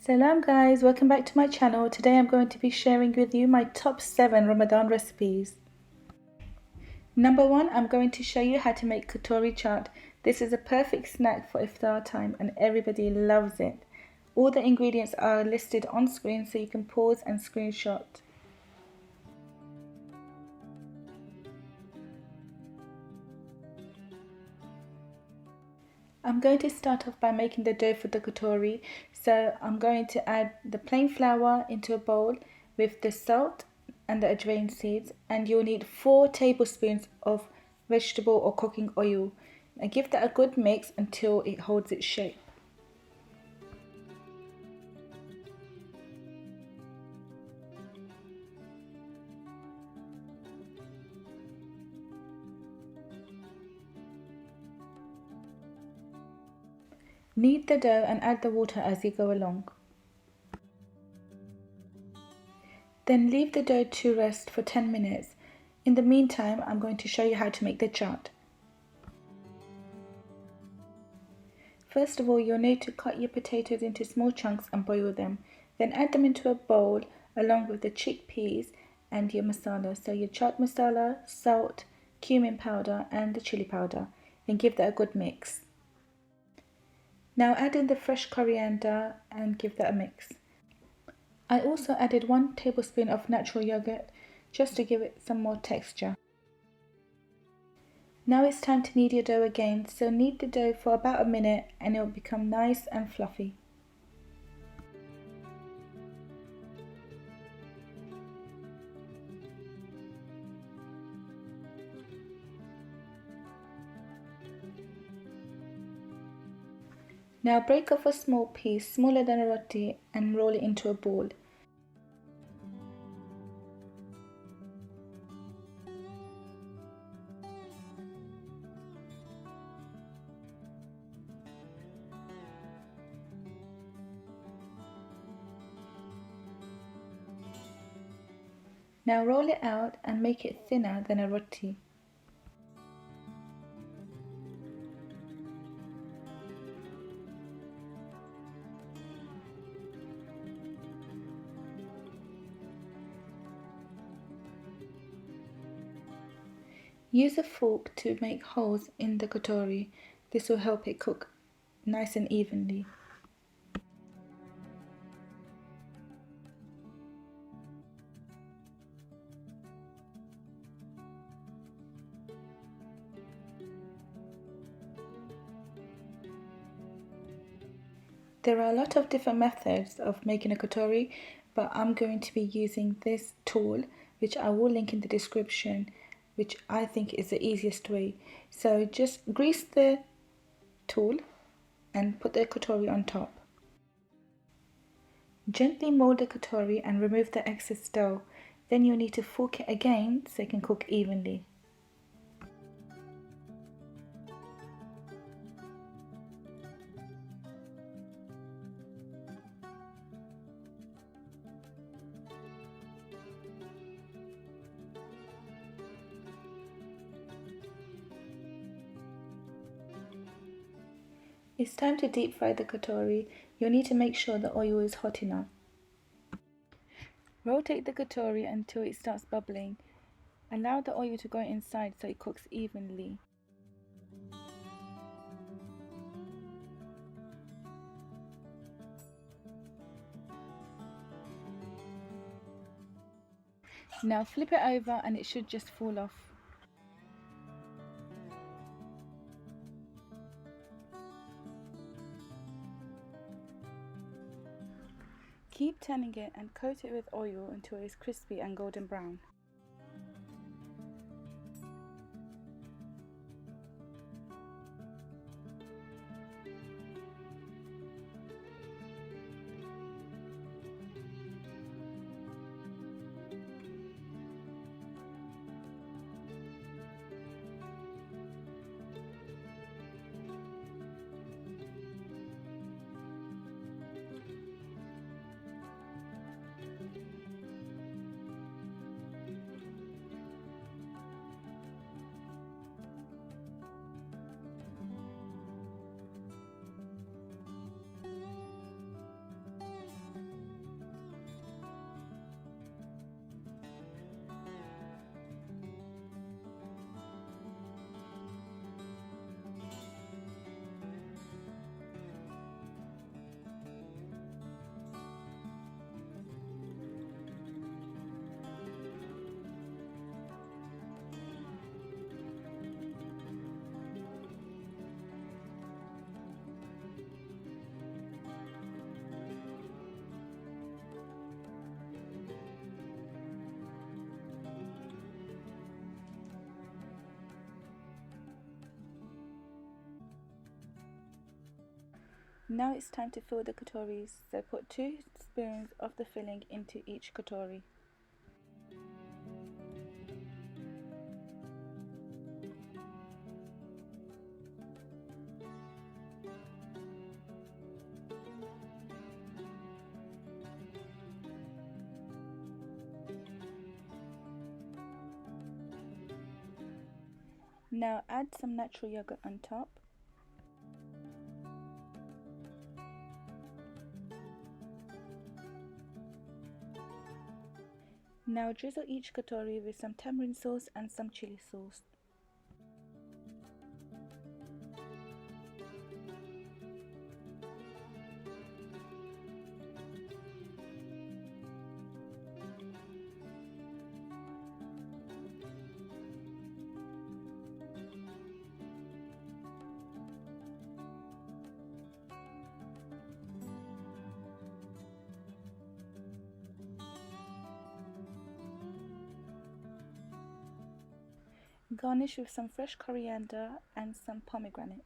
Salam guys, welcome back to my channel. Today I'm going to be sharing with you my top 7 Ramadan recipes. Number 1, I'm going to show you how to make Katori chaat. This is a perfect snack for iftar time and everybody loves it. All the ingredients are listed on screen so you can pause and screenshot. I'm going to start off by making the dough for the Katori. So I'm going to add the plain flour into a bowl with the salt and the ajwain seeds, and you'll need 4 tablespoons of vegetable or cooking oil. And give that a good mix until it holds its shape. Knead the dough and add the water as you go along. Then leave the dough to rest for 10 minutes. In the meantime, I'm going to show you how to make the chaat. First of all, you'll need to cut your potatoes into small chunks and boil them. Then add them into a bowl along with the chickpeas and your masala. So your chaat masala, salt, cumin powder and the chili powder. Then give that a good mix. Now add in the fresh coriander and give that a mix. I also added 1 tablespoon of natural yogurt just to give it some more texture. Now it's time to knead your dough again, so knead the dough for about a minute and it will become nice and fluffy. Now break off a small piece, smaller than a roti, and roll it into a ball. Now roll it out and make it thinner than a roti. Use a fork to make holes in the katori. This will help it cook nice and evenly. There are a lot of different methods of making a katori, but I'm going to be using this tool, which I will link in the description, which I think is the easiest way. So just grease the tool and put the katori on top. Gently mold the katori and remove the excess dough. Then you'll need to fork it again so it can cook evenly. It's time to deep fry the katori. You'll need to make sure the oil is hot enough. Rotate the katori until it starts bubbling. Allow the oil to go inside so it cooks evenly. Now flip it over and it should just fall off. Keep turning it and coat it with oil until it's crispy and golden brown. Now it's time to fill the katoris, so put 2 spoons of the filling into each katori. Now add some natural yogurt on top. Now drizzle each katori with some tamarind sauce and some chili sauce. Garnish with some fresh coriander and some pomegranate.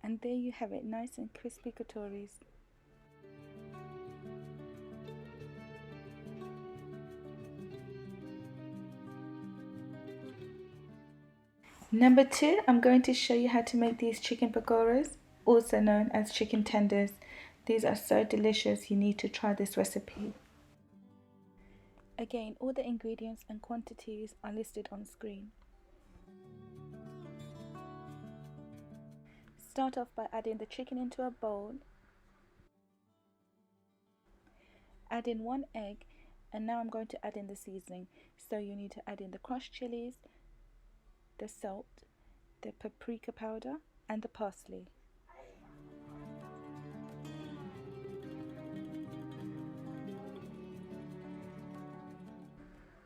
And there you have it, nice and crispy katoris. Number 2, I'm going to show you how to make these chicken pakoras, also known as chicken tenders. These are so delicious, you need to try this recipe. Again, all the ingredients and quantities are listed on screen. Start off by adding the chicken into a bowl. Add in 1 egg, and now I'm going to add in the seasoning. So you need to add in the crushed chilies, the salt, the paprika powder and the parsley.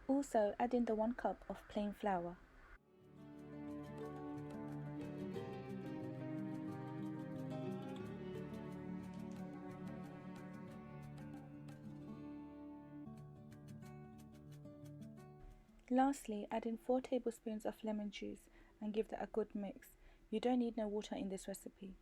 Also add in the 1 cup of plain flour. Lastly, add in 4 tablespoons of lemon juice and give that a good mix. You don't need no water in this recipe.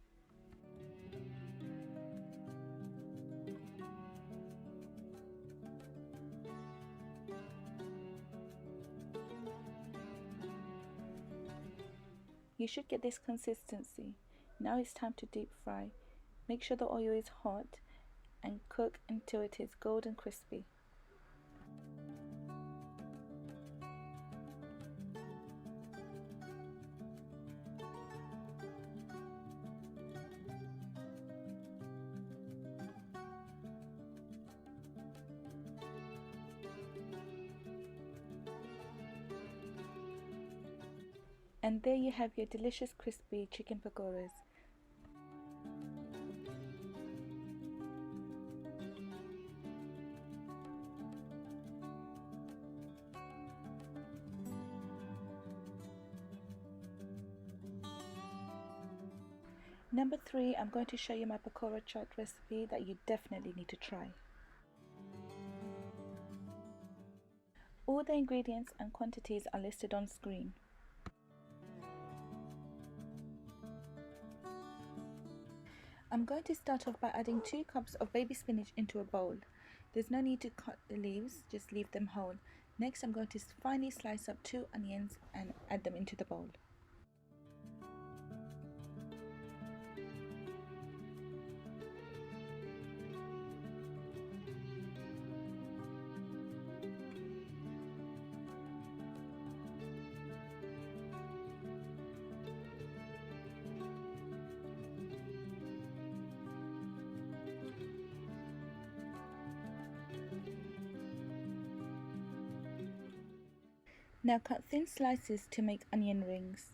You should get this consistency. Now it's time to deep fry. Make sure the oil is hot and cook until it is golden crispy. And there you have your delicious crispy chicken pakoras. Number 3, I'm going to show you my pakora chaat recipe that you definitely need to try. All the ingredients and quantities are listed on screen. I'm going to start off by adding 2 cups of baby spinach into a bowl. There's no need to cut the leaves, just leave them whole. Next I'm going to finely slice up 2 onions and add them into the bowl. Now cut thin slices to make onion rings.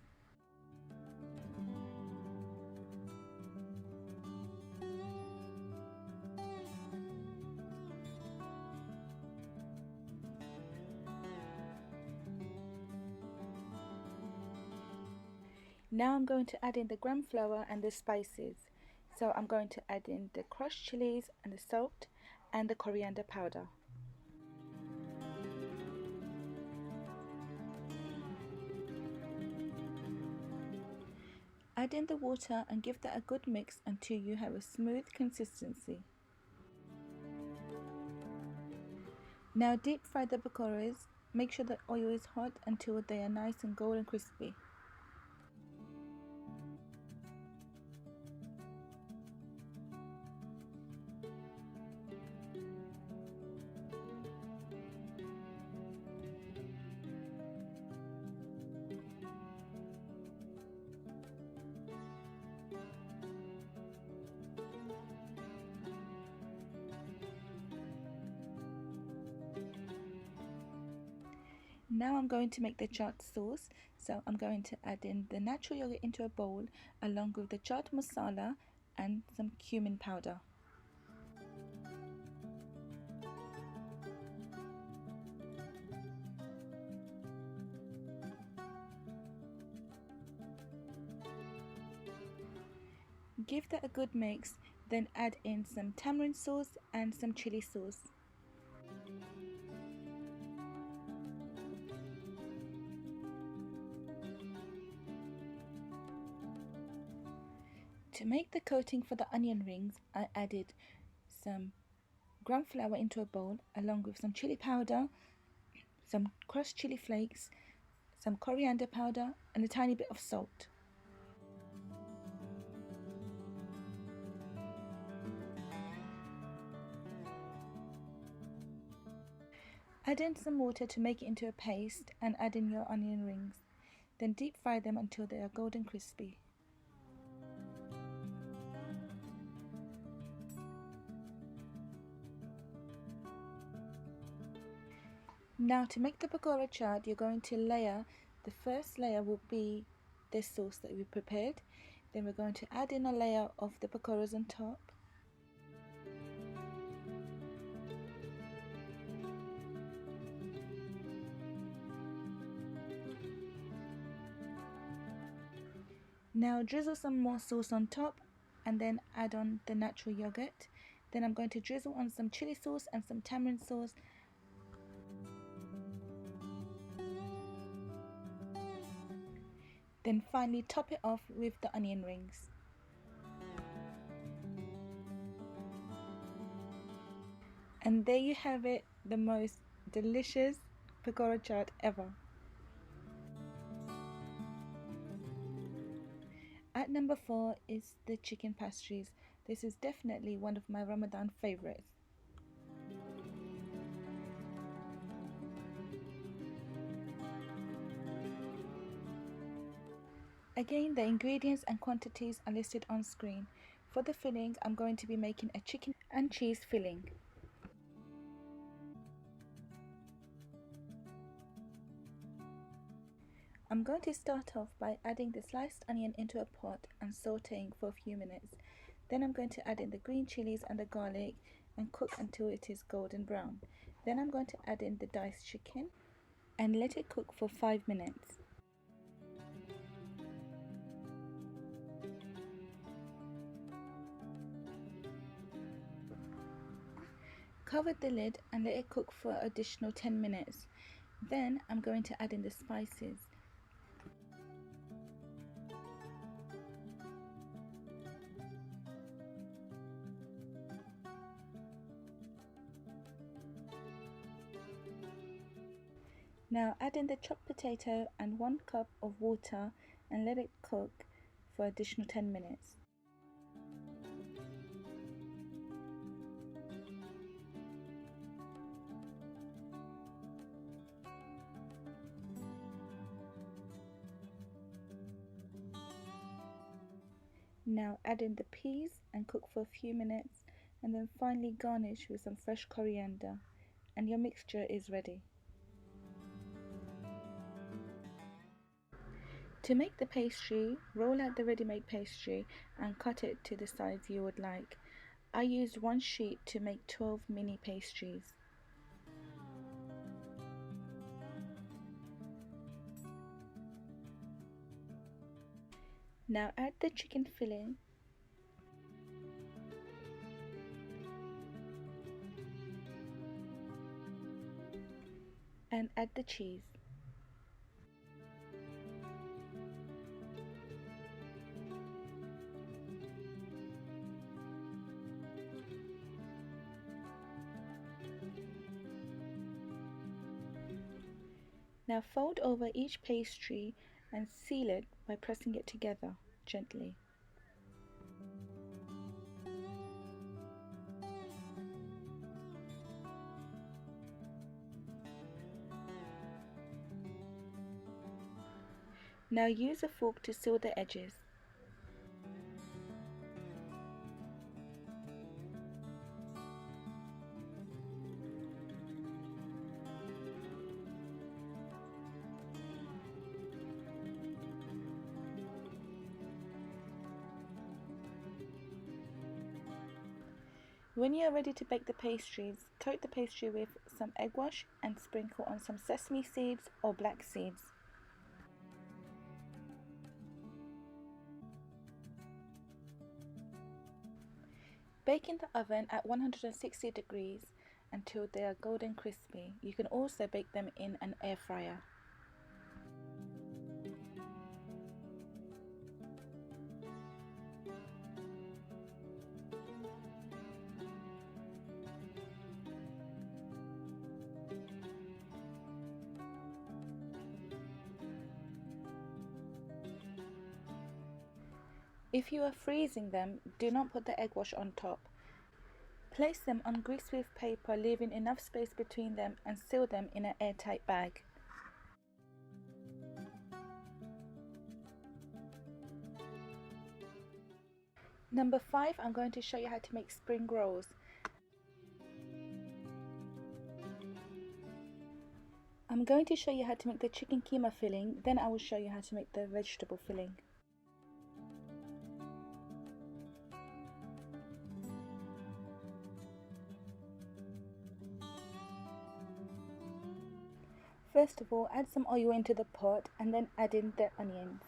Now I'm going to add in the gram flour and the spices. So I'm going to add in the crushed chilies and the salt and the coriander powder. Add in the water and give that a good mix until you have a smooth consistency. Now deep fry the pakoras. Make sure the oil is hot until they are nice and golden crispy. Now I'm going to make the chaat sauce, so I'm going to add in the natural yogurt into a bowl along with the chaat masala and some cumin powder. Give that a good mix, then add in some tamarind sauce and some chili sauce. To make the coating for the onion rings, I added some gram flour into a bowl along with some chili powder, some crushed chili flakes, some coriander powder and a tiny bit of salt. Add in some water to make it into a paste and add in your onion rings. Then deep fry them until they are golden crispy. Now to make the pakora chaat, you're going to layer, the first layer will be the sauce that we prepared. Then we're going to add in a layer of the pakoras on top. Now drizzle some more sauce on top and then add on the natural yogurt. Then I'm going to drizzle on some chili sauce and some tamarind sauce. Then finally top it off with the onion rings. And there you have it, the most delicious pakora chaat ever. At number 4 is the chicken pastries. This is definitely one of my Ramadan favorites. Again, the ingredients and quantities are listed on screen. For the filling, I'm going to be making a chicken and cheese filling. I'm going to start off by adding the sliced onion into a pot and sauteing for a few minutes. Then I'm going to add in the green chilies and the garlic and cook until it is golden brown. Then I'm going to add in the diced chicken and let it cook for 5 minutes. Cover the lid and let it cook for additional 10 minutes. Then I'm going to add in the spices. Now add in the chopped potato and 1 cup of water and let it cook for additional 10 minutes. Now add in the peas and cook for a few minutes and then finally garnish with some fresh coriander and your mixture is ready. To make the pastry, roll out the ready-made pastry and cut it to the size you would like. I used 1 sheet to make 12 mini pastries. Now add the chicken filling and add the cheese. Now fold over each pastry and seal it by pressing it together gently. Now use a fork to seal the edges. When you are ready to bake the pastries, coat the pastry with some egg wash and sprinkle on some sesame seeds or black seeds. Bake in the oven at 160 degrees until they are golden crispy. You can also bake them in an air fryer. If you are freezing them, do not put the egg wash on top. Place them on greaseproof paper, leaving enough space between them, and seal them in an airtight bag. Number 5, I'm going to show you how to make spring rolls. I'm going to show you how to make the chicken keema filling, then I will show you how to make the vegetable filling. First of all, add some oil into the pot and then add in the onions.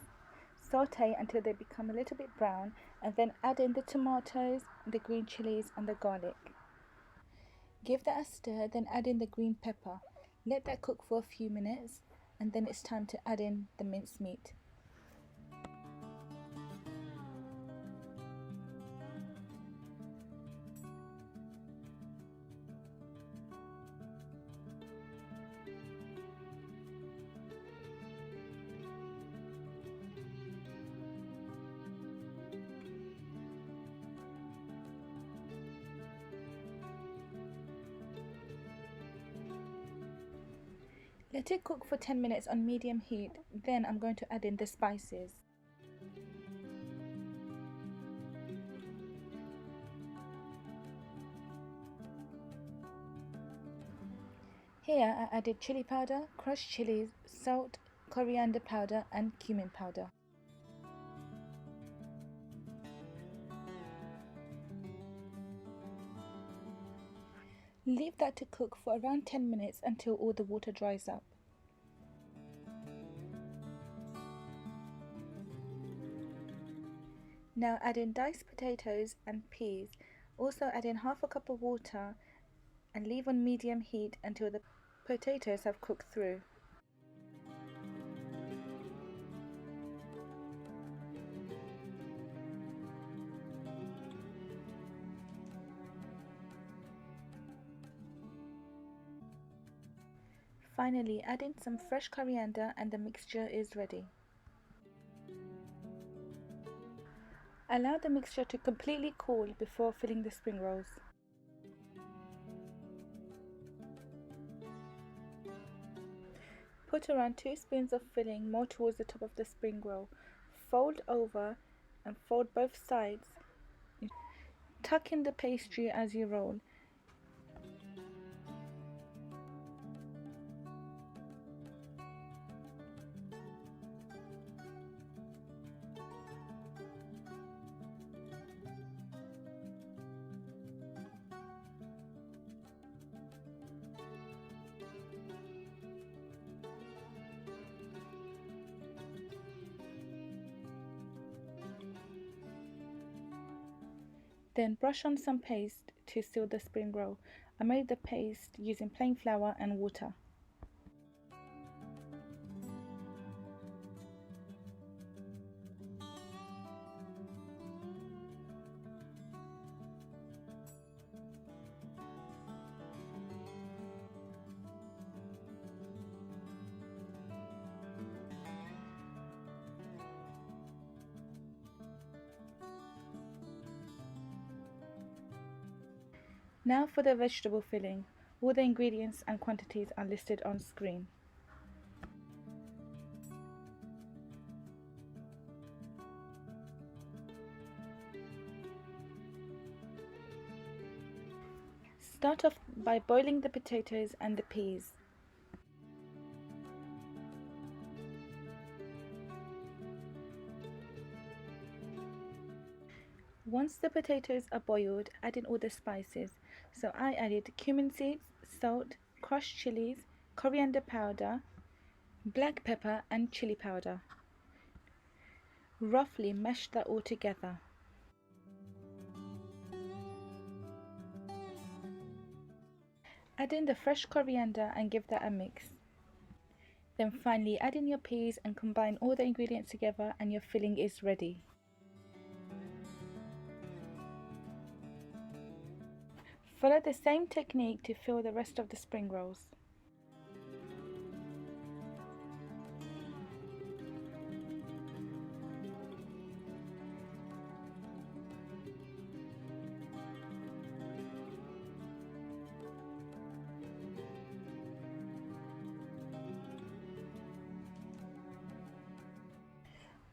Saute until they become a little bit brown and then add in the tomatoes, the green chilies and the garlic. Give that a stir, then add in the green pepper. Let that cook for a few minutes and then it's time to add in the minced meat. Let it cook for 10 minutes on medium heat, then I'm going to add in the spices. Here I added chili powder, crushed chilies, salt, coriander powder and cumin powder. Leave that to cook for around 10 minutes until all the water dries up. Now add in diced potatoes and peas. Also add in half a cup of water and leave on medium heat until the potatoes have cooked through. Finally, add in some fresh coriander and the mixture is ready. Allow the mixture to completely cool before filling the spring rolls. Put around 2 spoons of filling more towards the top of the spring roll. Fold over and fold both sides. Tuck in the pastry as you roll. Then brush on some paste to seal the spring roll. I made the paste using plain flour and water. Now for the vegetable filling. All the ingredients and quantities are listed on screen. Start off by boiling the potatoes and the peas. Once the potatoes are boiled, add in all the spices. So I added cumin seeds, salt, crushed chilies, coriander powder, black pepper and chili powder. Roughly mash that all together. Add in the fresh coriander and give that a mix. Then finally add in your peas and combine all the ingredients together and your filling is ready. Follow the same technique to fill the rest of the spring rolls.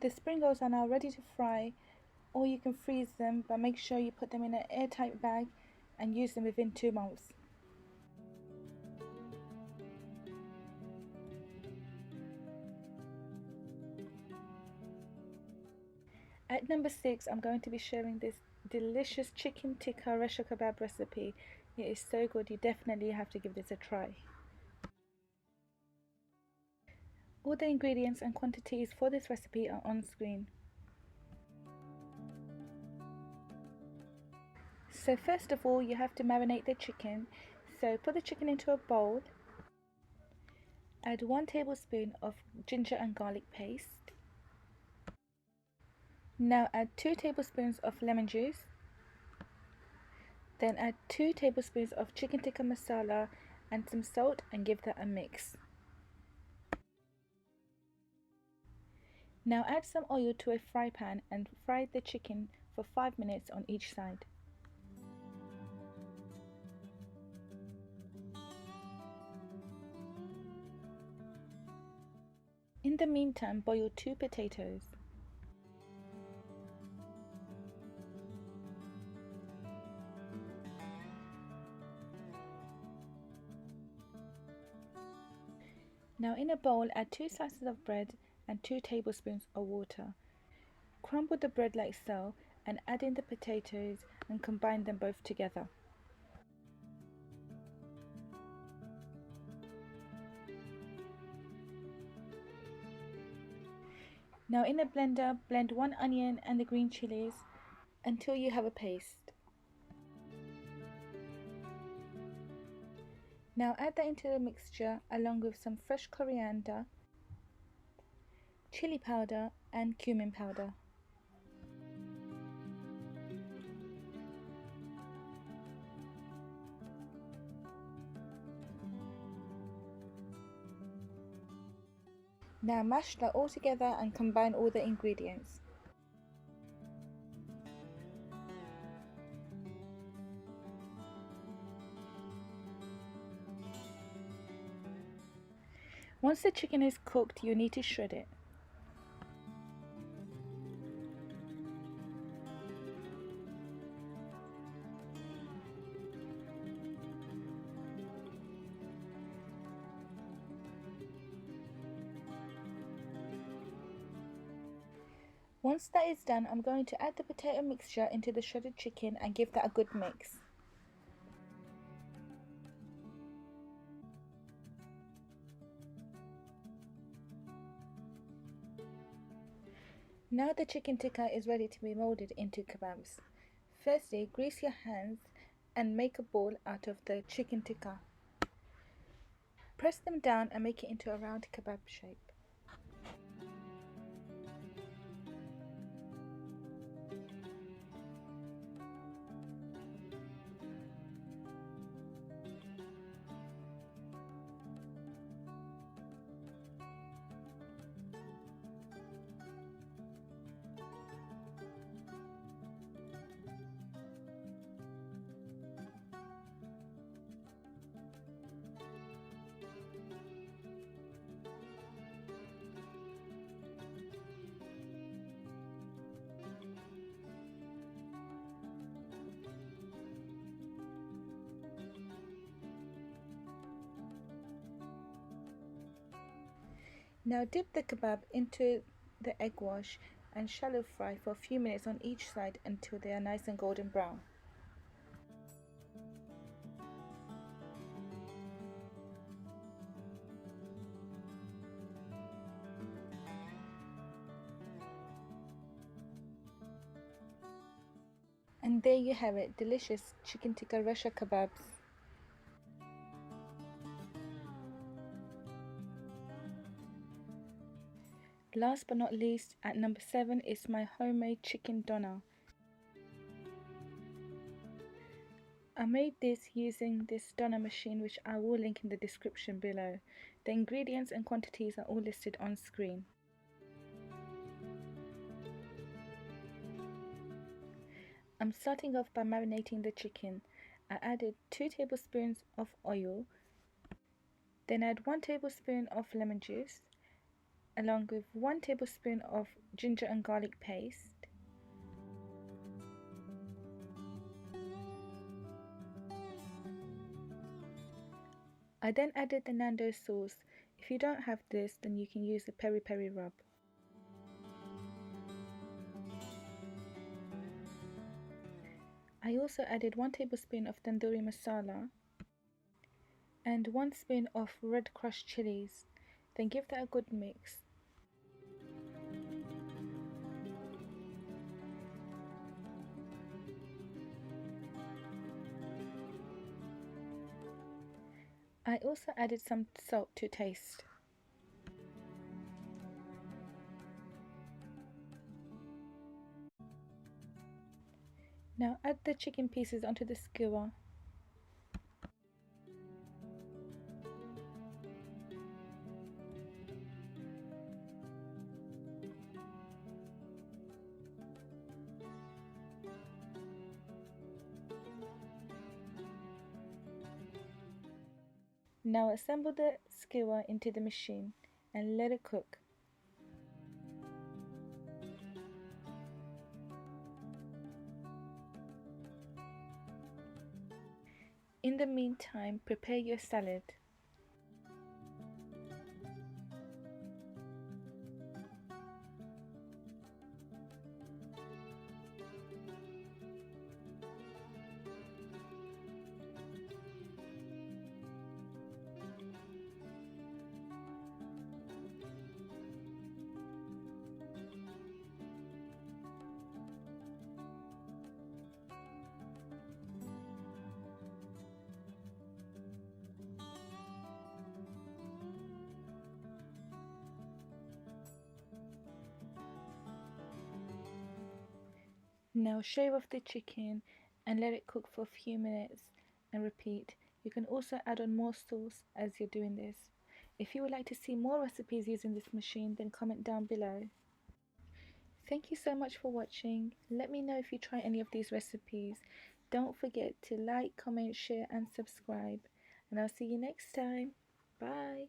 The spring rolls are now ready to fry, or you can freeze them, but make sure you put them in an airtight bag and use them within 2 months. At number 6, I'm going to be sharing this delicious chicken tikka rasha kebab recipe. It is so good, you definitely have to give this a try. All the ingredients and quantities for this recipe are on screen. So first of all, you have to marinate the chicken. So put the chicken into a bowl. Add 1 tablespoon of ginger and garlic paste. Now add 2 tablespoons of lemon juice. Then add 2 tablespoons of chicken tikka masala and some salt and give that a mix. Now add some oil to a fry pan and fry the chicken for 5 minutes on each side. In the meantime, boil 2 potatoes. Now in a bowl, add 2 slices of bread and 2 tablespoons of water. Crumble the bread like so and add in the potatoes and combine them both together. Now in a blender, blend 1 onion and the green chilies until you have a paste. Now add that into the mixture along with some fresh coriander, chili powder and cumin powder. Now mash that all together and combine all the ingredients. Once the chicken is cooked, you need to shred it. Once that is done, I'm going to add the potato mixture into the shredded chicken and give that a good mix. Now the chicken tikka is ready to be molded into kebabs. Firstly, grease your hands and make a ball out of the chicken tikka. Press them down and make it into a round kebab shape. Now dip the kebab into the egg wash and shallow fry for a few minutes on each side until they are nice and golden brown. And there you have it, delicious chicken tikka rasha kebabs. Last but not least, at number 7 is my homemade chicken doner. I made this using this doner machine, which I will link in the description below. The ingredients and quantities are all listed on screen. I'm starting off by marinating the chicken. I added 2 tablespoons of oil, then add 1 tablespoon of lemon juice, along with 1 tablespoon of ginger and garlic paste. I then added the Nando sauce. If you don't have this, then you can use the peri peri rub. I also added 1 tablespoon of tandoori masala and 1 spoon of red crushed chilies. Then give that a good mix. I also added some salt to taste. Now add the chicken pieces onto the skewer. Now assemble the skewer into the machine and let it cook. In the meantime, prepare your salad. Now shave off the chicken and let it cook for a few minutes and repeat. You can also add on more sauce as you're doing this. If you would like to see more recipes using this machine, then comment down below. Thank you so much for watching. Let me know if you try any of these recipes. Don't forget to like, comment, share and subscribe. And I'll see you next time. Bye.